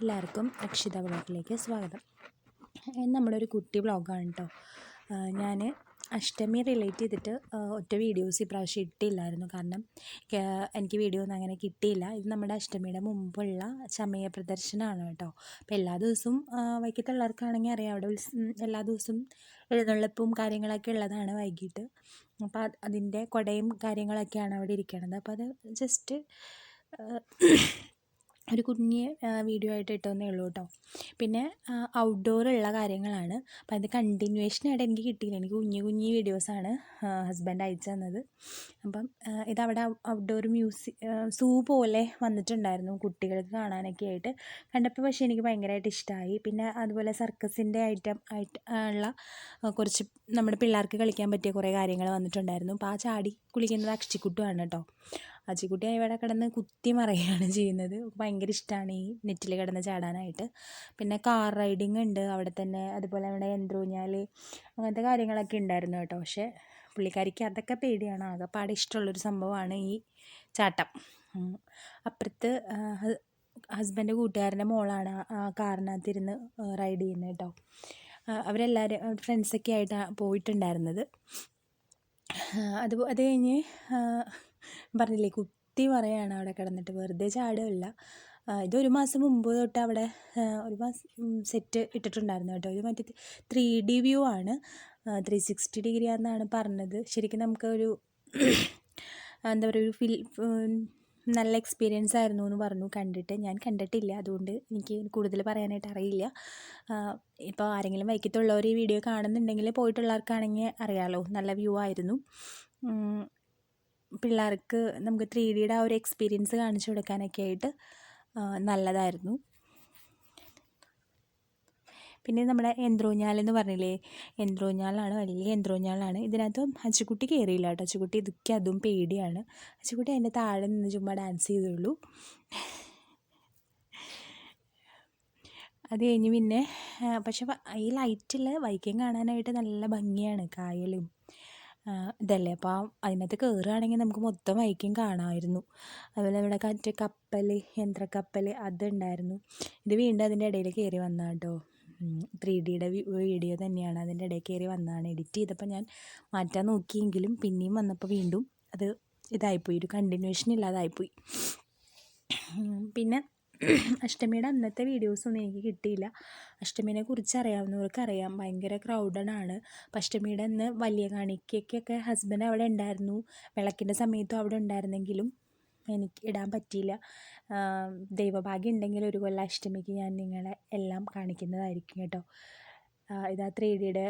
എല്ലാവർക്കും അക്ഷിത വ്ളോഗിലേക്ക് സ്വാഗതം. നമ്മുടെ ഒരു കുട്ടി വ്ളോഗാണ് കേട്ടോ. ഞാൻ അഷ്ടമി റിലേറ്റ് ചെയ്തിട്ട് ഒറ്റ വീഡിയോസ് ഇപ്രാവശ്യം ഇട്ടില്ലായിരുന്നു. കാരണം എനിക്ക് വീഡിയോ ഒന്നും അങ്ങനെ കിട്ടിയില്ല. ഇത് നമ്മുടെ അഷ്ടമിയുടെ മുമ്പുള്ള ചമയ പ്രദർശനമാണ് കേട്ടോ. അപ്പോൾ എല്ലാ ദിവസവും വൈകിട്ടുള്ളവർക്കാണെങ്കിൽ അറിയാം, അവിടെ എല്ലാ ദിവസവും എഴുന്നള്ളിപ്പും കാര്യങ്ങളൊക്കെ ഉള്ളതാണ് വൈകിട്ട്. അപ്പോൾ അതിൻ്റെ കുടയും കാര്യങ്ങളൊക്കെയാണ് അവിടെ ഇരിക്കണത്. അപ്പോൾ അത് ജസ്റ്റ് ഒരു കുഞ്ഞ് വീഡിയോ ആയിട്ട് ഇട്ടതന്നേ ഉള്ളൂ കേട്ടോ. പിന്നെ ഔട്ട്ഡോറുള്ള കാര്യങ്ങളാണ്. അപ്പം അതിൻ്റെ കണ്ടിന്യൂവേഷനായിട്ട് എനിക്ക് കിട്ടിയില്ല. എനിക്ക് കുഞ്ഞു വീഡിയോസാണ് ഹസ്ബൻഡ് അയച്ചു തന്നത്. അപ്പം ഇതവിടെ ഔട്ട്ഡോർ സൂ പോലെ വന്നിട്ടുണ്ടായിരുന്നു കുട്ടികൾക്ക് കാണാനൊക്കെ ആയിട്ട്. കണ്ടപ്പോൾ പക്ഷേ എനിക്ക് ഭയങ്കരമായിട്ട് ഇഷ്ടമായി. പിന്നെ അതുപോലെ സർക്കസിൻ്റെ ആയിട്ട് ഉള്ള കുറച്ച് നമ്മുടെ പിള്ളേർക്ക് കളിക്കാൻ പറ്റിയ കുറേ കാര്യങ്ങൾ വന്നിട്ടുണ്ടായിരുന്നു. അപ്പോൾ ആ ചാടി കുളിക്കുന്നത് അക്ഷിക്കുട്ടുമാണ് കേട്ടോ. അച്ചിക്കുട്ടി ഇവിടെ കിടന്ന് കുത്തി മറിയുകയാണ് ചെയ്യുന്നത്. ഭയങ്കര ഇഷ്ടമാണ് ഈ നെറ്റിൽ കിടന്ന് ചാടാനായിട്ട്. പിന്നെ കാർ റൈഡിങ് ഉണ്ട് അവിടെ തന്നെ. അതുപോലെ അവിടെ യന്ത്രൂഞ്ഞാൽ അങ്ങനത്തെ കാര്യങ്ങളൊക്കെ ഉണ്ടായിരുന്നു കേട്ടോ. പക്ഷേ പുള്ളിക്കാരിക്ക് അതൊക്കെ പേടിയാണ്. ആകെപ്പാടെ ഇഷ്ടമുള്ളൊരു സംഭവമാണ് ഈ ചാട്ടം. അപ്പുറത്ത് ഹസ്ബൻഡ് കൂട്ടുകാരൻ്റെ മോളാണ് ആ കാറിനകത്തിരുന്ന് റൈഡ് ചെയ്യുന്നത് കേട്ടോ. അവരെല്ലാവരും ഫ്രണ്ട്സൊക്കെ ആയിട്ടാണ് പോയിട്ടുണ്ടായിരുന്നത്. അത് കഴിഞ്ഞ് പറഞ്ഞില്ലേ, കുത്തി പറയുകയാണ് അവിടെ കിടന്നിട്ട്, വെറുതെ ചാടുകയല്ല. ഇതൊരു മാസം മുമ്പ് തൊട്ട് അവിടെ ഒരു മാസം സെറ്റ് ഇട്ടിട്ടുണ്ടായിരുന്നു കേട്ടോ. ഇത് മറ്റേ 3D വ്യൂ ആണ്, 360 ഡിഗ്രി ആണെന്നാണ് പറഞ്ഞത്. ശരിക്കും നമുക്കൊരു എന്താ പറയുക, ഒരു നല്ല എക്സ്പീരിയൻസ് ആയിരുന്നു എന്ന് പറഞ്ഞു കണ്ടിട്ട്. ഞാൻ കണ്ടിട്ടില്ല, അതുകൊണ്ട് എനിക്ക് കൂടുതൽ പറയാനായിട്ട് അറിയില്ല. ഇപ്പോൾ ആരെങ്കിലും വൈക്കത്തുള്ളവർ ഈ വീഡിയോ കാണുന്നുണ്ടെങ്കിൽ പോയിട്ടുള്ളവർക്കാണെങ്കിൽ അറിയാമല്ലോ, നല്ല വ്യൂ ആയിരുന്നു. പിള്ളേർക്ക് നമുക്ക് 3Dയുടെ ആ ഒരു എക്സ്പീരിയൻസ് കാണിച്ചു കൊടുക്കാനൊക്കെ ആയിട്ട് നല്ലതായിരുന്നു. പിന്നെ നമ്മുടെ യന്ത്രൂഞ്ഞാലെന്ന് പറഞ്ഞില്ലേ, യന്ത്രൂഞ്ഞാലാണ്, വലിയ യന്ത്രൂഞ്ഞാലാണ്. ഇതിനകത്ത് അച്ചുകുട്ടി കയറിയില്ല കേട്ടോ. അച്ചുകുട്ടി ഇതൊക്കെ അതും പേടിയാണ്. അച്ചുകുട്ടി അതിൻ്റെ താഴെ നിന്ന് ചുമ്മാ ഡാൻസ് ചെയ്തുള്ളൂ. അത് കഴിഞ്ഞ് പിന്നെ പക്ഷെ ഈ ലൈറ്റിൽ വൈക്കം കാണാനായിട്ട് നല്ല ഭംഗിയാണ്. കായലും ഇതല്ലേ, അപ്പോൾ അതിനകത്ത് കയറുകയാണെങ്കിൽ നമുക്ക് മൊത്തം വൈക്കം കാണാമായിരുന്നു. അതുപോലെ ഇവിടെ മറ്റേ കപ്പൽ, യന്ത്രക്കപ്പൽ അതുണ്ടായിരുന്നു. ഇത് വീണ്ടും അതിൻ്റെ ഇടയിൽ കയറി വന്നതാണ് കേട്ടോ. 3Dയുടെ വീഡിയോ തന്നെയാണ്, അതിൻ്റെ ഇടയിൽ കയറി വന്നതാണ്. എഡിറ്റ് ചെയ്തപ്പോൾ ഞാൻ മാറ്റാൻ നോക്കിയെങ്കിലും പിന്നെയും വന്നപ്പോൾ വീണ്ടും അത് ഇതായിപ്പോയി, ഒരു കണ്ടിന്യൂഷൻ ഇല്ലാതായിപ്പോയി. പിന്നെ അഷ്ടമിയുടെ അന്നത്തെ വീഡിയോസൊന്നും എനിക്ക് കിട്ടിയില്ല. അഷ്ടമിനെ കുറിച്ച് അറിയാവുന്നവർക്ക് അറിയാം, ഭയങ്കര ക്രൗഡഡാണ്. അപ്പം അഷ്ടമിയുടെ അന്ന് വലിയ കാണിക്കൊക്കെ ഹസ്ബൻഡ് അവിടെ ഉണ്ടായിരുന്നു. വിളക്കിൻ്റെ സമയത്തും അവിടെ ഉണ്ടായിരുന്നെങ്കിലും എനിക്ക് ഇടാൻ പറ്റിയില്ല. ദൈവഭാഗ്യം ഉണ്ടെങ്കിൽ ഒരു കൊല്ലം അഷ്ടമിക്ക് ഞാൻ നിങ്ങളെ എല്ലാം കാണിക്കുന്നതായിരിക്കും കേട്ടോ. ഇതാ 3Dയുടെ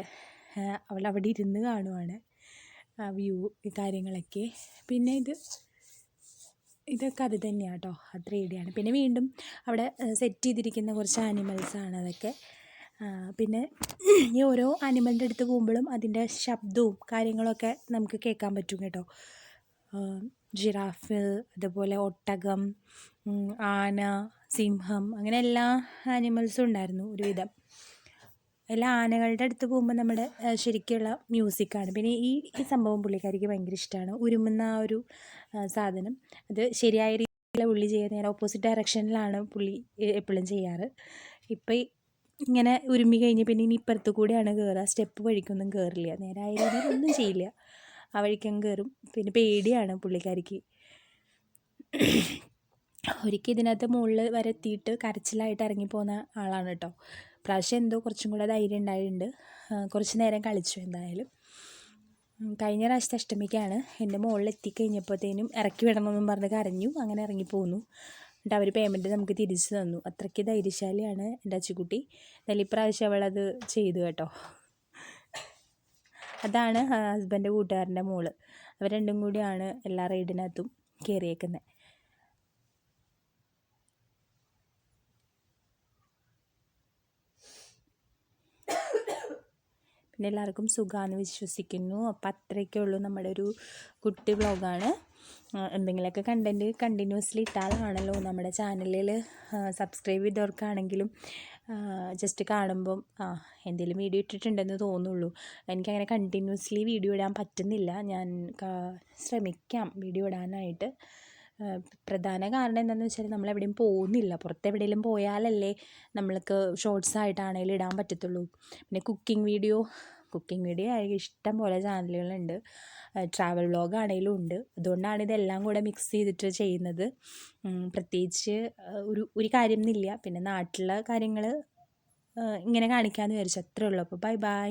അവളവിടെ ഇരുന്ന് കാണുവാണ് വ്യൂ കാര്യങ്ങളൊക്കെ. പിന്നെ ഇതൊക്കെ അത് തന്നെയാണ് കേട്ടോ, 3D ആണ്. പിന്നെ വീണ്ടും അവിടെ സെറ്റ് ചെയ്തിരിക്കുന്ന കുറച്ച് ആനിമൽസാണ് അതൊക്കെ. പിന്നെ ഈ ഓരോ ആനിമലിൻ്റെ അടുത്ത് പോകുമ്പോഴും അതിൻ്റെ ശബ്ദവും കാര്യങ്ങളൊക്കെ നമുക്ക് കേൾക്കാൻ പറ്റും കേട്ടോ. ജിറാഫ്, അതുപോലെ ഒട്ടകം, ആന, സിംഹം, അങ്ങനെ എല്ലാ ആനിമൽസും ഉണ്ടായിരുന്നു ഒരുവിധം. എല്ലാ ആനകളുടെ അടുത്ത് പോകുമ്പോൾ നമ്മുടെ ശരിക്കുള്ള മ്യൂസിക്കാണ്. പിന്നെ ഈ സംഭവം പുള്ളിക്കാരിക്ക് ഭയങ്കര ഇഷ്ടമാണ്, ഉരുമുന്ന ആ ഒരു സാധനം. അത് ശരിയായ രീതിയിൽ പുള്ളി ചെയ്യുക, നേരെ ഓപ്പോസിറ്റ് ഡയറക്ഷനിലാണ് പുള്ളി എപ്പോഴും ചെയ്യാറ്. ഇപ്പം ഇങ്ങനെ ഉരുമ്മി കഴിഞ്ഞ് പിന്നെ ഇനി ഇപ്പുറത്ത് കൂടെയാണ് കയറുക. സ്റ്റെപ്പ് വഴിക്കൊന്നും കയറില്ല, നേരായ രീതിയിലൊന്നും ചെയ്യില്ല, ആ വഴിക്കും കയറും. പിന്നെ പേടിയാണ് പുള്ളിക്കാരിക്ക്. ഒരിക്കൽ ഇതിനകത്ത് മുകളിൽ വരെ എത്തിയിട്ട് കരച്ചിലായിട്ട് ഇറങ്ങിപ്പോകുന്ന ആളാണ് കേട്ടോ. പ്രാവശ്യം എന്തോ കുറച്ചും കൂടെ ധൈര്യം ഉണ്ടായിട്ടുണ്ട്, കുറച്ച് നേരം കളിച്ചു. എന്തായാലും കഴിഞ്ഞ പ്രാവശ്യത്തെ അഷ്ടമിക്കാണ് എൻ്റെ മുകളിൽ എത്തിക്കഴിഞ്ഞപ്പോഴത്തേനും ഇറക്കി വിടണമെന്നും പറഞ്ഞ് കരഞ്ഞു. അങ്ങനെ ഇറങ്ങിപ്പോന്നു. എന്നിട്ട് അവർ പേയ്മെൻറ്റ് നമുക്ക് തിരിച്ചു തന്നു. അത്രയ്ക്ക് ധൈര്യശാലിയാണ് എൻ്റെ അച്ചുകുട്ടി. എന്നാലും ഇപ്രാവശ്യം അവളത് ചെയ്തു കേട്ടോ. അതാണ് ഹസ്ബൻഡ് കൂട്ടുകാരൻ്റെ മോള്. അവർ രണ്ടും കൂടിയാണ് എല്ലാ റൈഡിനകത്തും കയറിയേക്കുന്നത്. പിന്നെ എല്ലാവർക്കും സുഖമാണെന്ന് വിശ്വസിക്കുന്നു. അപ്പോൾ അത്രയൊക്കെ ഉള്ളൂ നമ്മുടെ ഒരു കുട്ടി വ്ളോഗാണ്. എന്തെങ്കിലുമൊക്കെ കണ്ടൻറ്റ് കണ്ടിന്യൂസ്ലി ഇട്ടാലാണല്ലോ നമ്മുടെ ചാനലിൽ സബ്സ്ക്രൈബ് ചെയ്തവർക്കാണെങ്കിലും ജസ്റ്റ് കാണുമ്പം എന്തെങ്കിലും വീഡിയോ ഇട്ടിട്ടുണ്ടെന്ന് തോന്നുള്ളൂ. എനിക്കങ്ങനെ കണ്ടിന്യൂസ്ലി വീഡിയോ ഇടാൻ പറ്റുന്നില്ല. ഞാൻ ശ്രമിക്കാം വീഡിയോ ഇടാനായിട്ട്. പ്രധാന കാരണം എന്താണെന്ന് വെച്ചാൽ നമ്മളെവിടെയും പോകുന്നില്ല. പുറത്തെവിടെയെങ്കിലും പോയാലല്ലേ നമ്മൾക്ക് ഷോർട്സ് ആയിട്ടാണെങ്കിലും ഇടാൻ പറ്റത്തുള്ളൂ. പിന്നെ കുക്കിംഗ് വീഡിയോ ഇഷ്ടം പോലെ ചാനലുകളുണ്ട്. ട്രാവൽ വ്ളോഗാണെങ്കിലും ഉണ്ട്. അതുകൊണ്ടാണ് ഇതെല്ലാം കൂടെ മിക്സ് ചെയ്തിട്ട് ചെയ്യുന്നത്. പ്രത്യേകിച്ച് ഒരു കാര്യം എന്നില്ല. പിന്നെ നാട്ടിലെ കാര്യങ്ങൾ ഇങ്ങനെ കാണിക്കാമെന്ന് വിചാരിച്ചു, അത്രേ ഉള്ളൂ. അപ്പോൾ ബൈ ബൈ.